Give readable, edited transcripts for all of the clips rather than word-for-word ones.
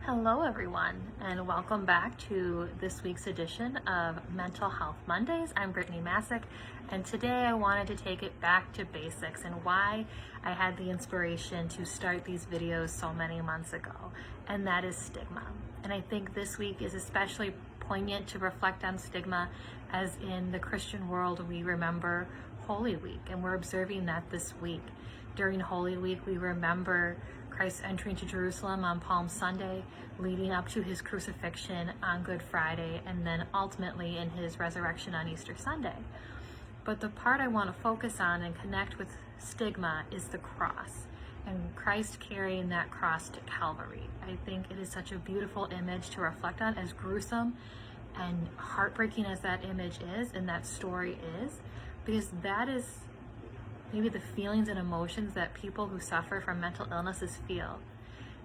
Hello, everyone, and welcome back to this week's edition of Mental Health Mondays. I'm Brittany, and today I wanted to take it back to basics and why I had the inspiration to start these videos so many months ago, and that is stigma. And I think this week is especially poignant to reflect on stigma, as in the Christian world we remember Holy Week, and we're observing that this week. During Holy Week, we remember Christ entering to Jerusalem on Palm Sunday, leading up to his crucifixion on Good Friday, and then ultimately in his resurrection on Easter Sunday. But the part I want to focus on and connect with stigma is the cross, and Christ carrying that cross to Calvary. I think it is such a beautiful image to reflect on, as gruesome and heartbreaking as that image is and that story is, because that is maybe the feelings and emotions that people who suffer from mental illnesses feel.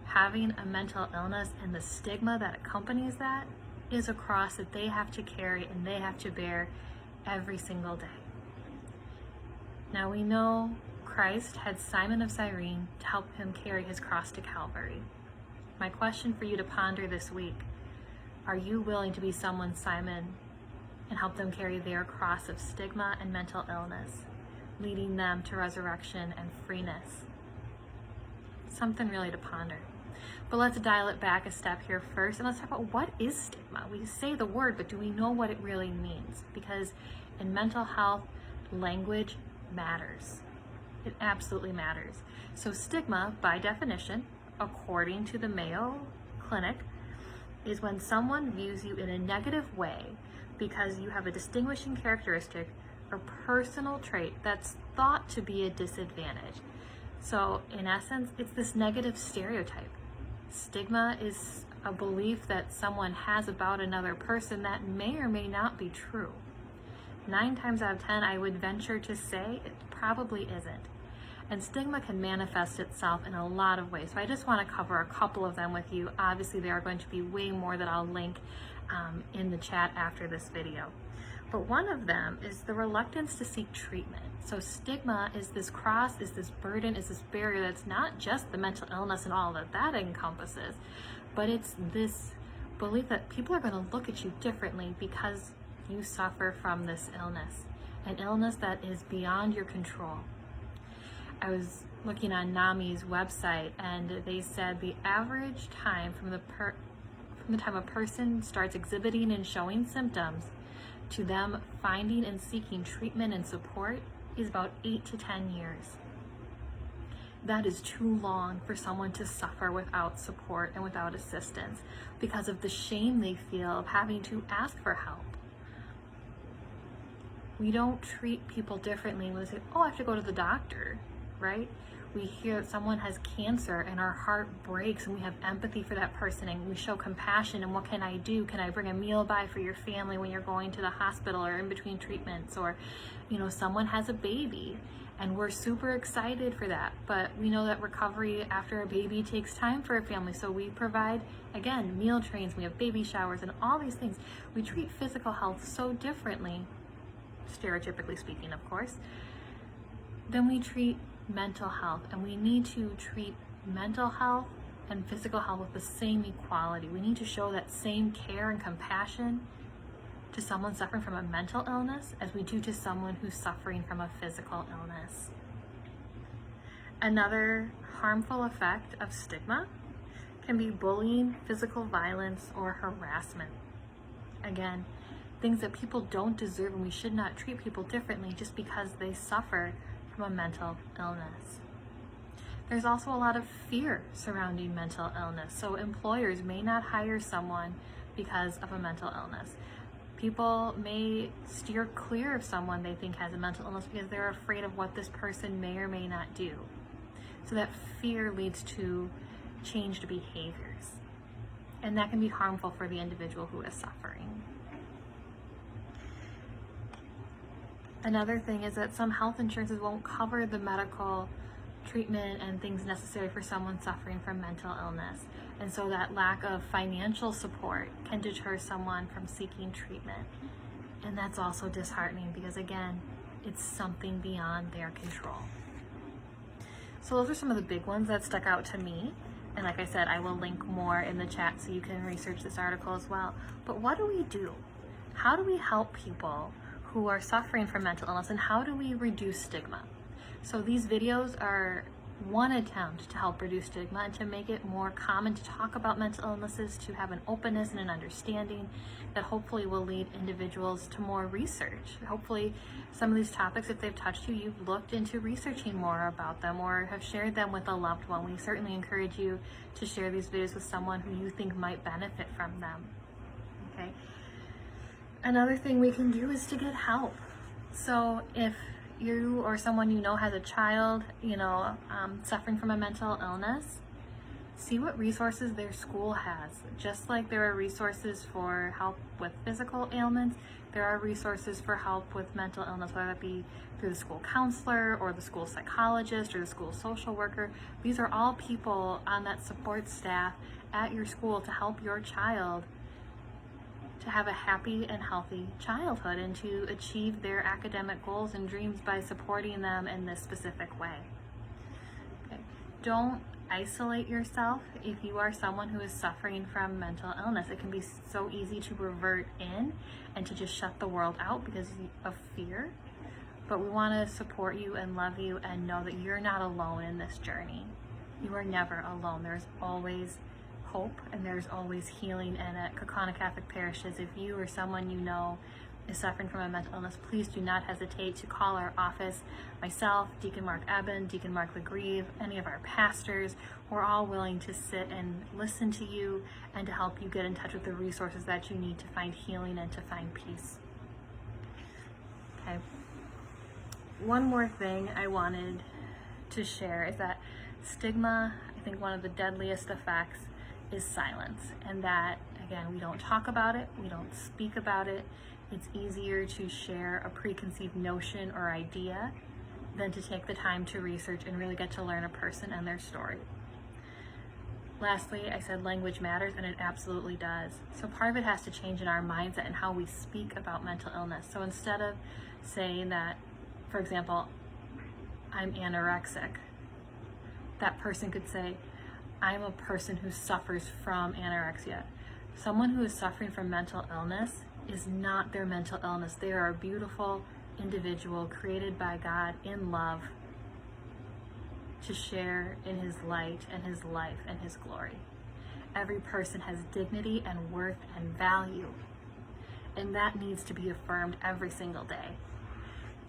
Having a mental illness and the stigma that accompanies that is a cross that they have to carry and they have to bear every single day. Now we know Christ had Simon of Cyrene to help him carry his cross to Calvary. My question for you to ponder this week: are you willing to be someone Simon and help them carry their cross of stigma and mental illness, leading them to resurrection and freeness? Something really to ponder. But let's dial it back a step here first, and let's talk about what is stigma. We say the word, but do we know what it really means? Because in mental health, language matters. It absolutely matters. So stigma, by definition, according to the Mayo Clinic, is when someone views you in a negative way because you have a distinguishing characteristic or personal trait that's thought to be a disadvantage. So in essence, it's this negative stereotype. Stigma is a belief that someone has about another person that may or may not be true. 9 times out of 10, I would venture to say it probably isn't. And stigma can manifest itself in a lot of ways. So I just want to cover a couple of them with you. Obviously, there are going to be way more that I'll link in the chat after this video. But one of them is the reluctance to seek treatment. So stigma is this cross, is this burden, is this barrier that's not just the mental illness and all that that encompasses, but it's this belief that people are going to look at you differently because you suffer from this illness, an illness that is beyond your control. I was looking on NAMI's website, and they said the average time from the time a person starts exhibiting and showing symptoms to them finding and seeking treatment and support is about 8 to 10 years. That is too long for someone to suffer without support and without assistance because of the shame they feel of having to ask for help. We don't treat people differently when they say, oh, I have to go to the doctor, right? We hear that someone has cancer and our heart breaks, and we have empathy for that person and we show compassion. And what can I do? Can I bring a meal by for your family when you're going to the hospital or in between treatments? Or, someone has a baby and we're super excited for that. But we know that recovery after a baby takes time for a family. So we provide, again, meal trains, we have baby showers and all these things. We treat physical health so differently, stereotypically speaking, of course, than we treat mental health. And we need to treat mental health and physical health with the same equality. We need to show that same care and compassion to someone suffering from a mental illness as we do to someone who's suffering from a physical illness. Another harmful effect of stigma can be bullying, physical violence, or harassment. Again, things that people don't deserve, and we should not treat people differently just because they suffer from a mental illness. There's also a lot of fear surrounding mental illness. So employers may not hire someone because of a mental illness. People may steer clear of someone they think has a mental illness because they're afraid of what this person may or may not do. So that fear leads to changed behaviors. And that can be harmful for the individual who is suffering. Another thing is that some health insurances won't cover the medical treatment and things necessary for someone suffering from mental illness. And so that lack of financial support can deter someone from seeking treatment. And that's also disheartening because, again, it's something beyond their control. So those are some of the big ones that stuck out to me. And like I said, I will link more in the chat so you can research this article as well. But what do we do? How do we help people who are suffering from mental illness, and how do we reduce stigma? So these videos are one attempt to help reduce stigma and to make it more common to talk about mental illnesses, to have an openness and an understanding that hopefully will lead individuals to more research. Hopefully some of these topics, if they've touched you, you've looked into researching more about them or have shared them with a loved one. We certainly encourage you to share these videos with someone who you think might benefit from them. Okay. Another thing we can do is to get help. So if you or someone you know has a child, suffering from a mental illness, see what resources their school has. Just like there are resources for help with physical ailments, there are resources for help with mental illness, whether it be through the school counselor or the school psychologist or the school social worker. These are all people on that support staff at your school to help your child to have a happy and healthy childhood and to achieve their academic goals and dreams by supporting them in this specific way. Okay. Don't isolate yourself if you are someone who is suffering from mental illness. It can be so easy to revert in and to just shut the world out because of fear. But we want to support you and love you and know that you're not alone in this journey. You are never alone. There's always hope and there's always healing. And at Kaukauna Catholic Parishes, if you or someone you know is suffering from a mental illness, please do not hesitate to call our office. Myself, Deacon Mark Eben, Deacon Mark LeGreve, any of our pastors, we're all willing to sit and listen to you and to help you get in touch with the resources that you need to find healing and to find peace. Okay. One more thing I wanted to share is that stigma, I think one of the deadliest effects is silence, and that, again, we don't talk about it, we don't speak about it. It's easier to share a preconceived notion or idea than to take the time to research and really get to learn a person and their story. Lastly, I said language matters, and it absolutely does. So part of it has to change in our mindset and how we speak about mental illness. So instead of saying that, for example, I'm anorexic, that person could say, I'm a person who suffers from anorexia. Someone who is suffering from mental illness is not their mental illness. They are a beautiful individual created by God in love to share in his light and his life and his glory. Every person has dignity and worth and value, and that needs to be affirmed every single day.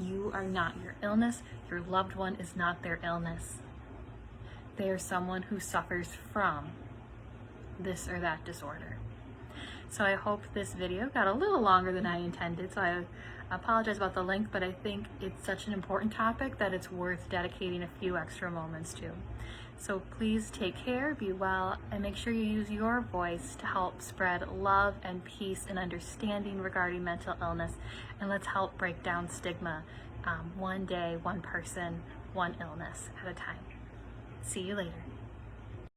You are not your illness. Your loved one is not their illness. They are someone who suffers from this or that disorder. So I hope this video got a little longer than I intended, so I apologize about the length, but I think it's such an important topic that it's worth dedicating a few extra moments to. So please take care, be well, and make sure you use your voice to help spread love and peace and understanding regarding mental illness, and let's help break down stigma one day, one person, one illness at a time. See you later.